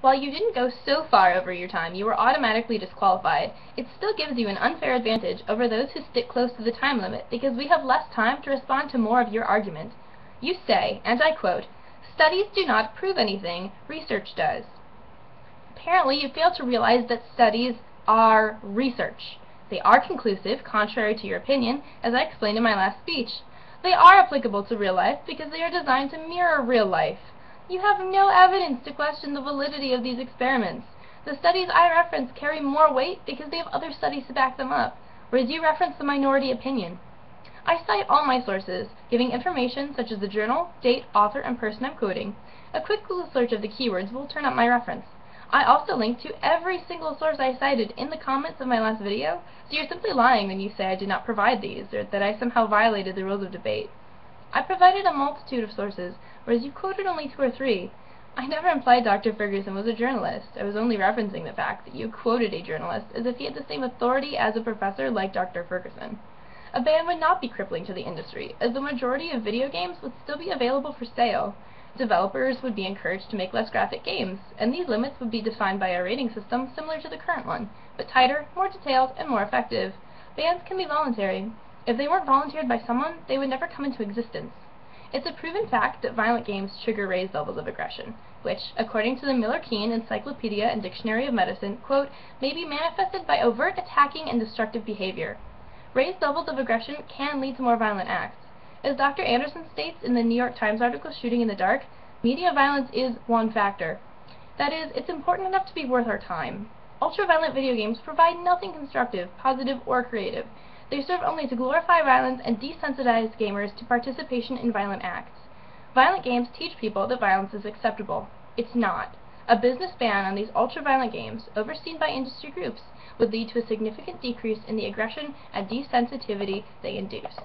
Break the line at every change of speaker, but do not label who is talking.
While you didn't go so far over your time you were automatically disqualified, it still gives you an unfair advantage over those who stick close to the time limit because we have less time to respond to more of your argument. You say, and I quote, "Studies do not prove anything, research does." Apparently you fail to realize that studies are research. They are conclusive, contrary to your opinion, as I explained in my last speech. They are applicable to real life because they are designed to mirror real life. You have no evidence to question the validity of these experiments. The studies I reference carry more weight because they have other studies to back them up, whereas you reference the minority opinion. I cite all my sources, giving information such as the journal, date, author, and person I'm quoting. A quick Google search of the keywords will turn up my reference. I also link to every single source I cited in the comments of my last video, so you're simply lying when you say I did not provide these, or that I somehow violated the rules of debate. I provided a multitude of sources, whereas you quoted only 2 or 3. I never implied Dr. Ferguson was a journalist. I was only referencing the fact that you quoted a journalist as if he had the same authority as a professor like Dr. Ferguson. A ban would not be crippling to the industry, as the majority of video games would still be available for sale. Developers would be encouraged to make less graphic games, and these limits would be defined by a rating system similar to the current one, but tighter, more detailed, and more effective. Bans can be voluntary. If they weren't volunteered by someone, they would never come into existence. It's a proven fact that violent games trigger raised levels of aggression, which, according to the Miller-Keane Encyclopedia and Dictionary of Medicine, quote, may be manifested by overt attacking and destructive behavior. Raised levels of aggression can lead to more violent acts. As Dr. Anderson states in the New York Times article Shooting in the Dark, media violence is one factor. That is, it's important enough to be worth our time. Ultra-violent video games provide nothing constructive, positive, or creative. They serve only to glorify violence and desensitize gamers to participation in violent acts. Violent games teach people that violence is acceptable. It's not. A business ban on these ultra-violent games, overseen by industry groups, would lead to a significant decrease in the aggression and desensitivity they induce.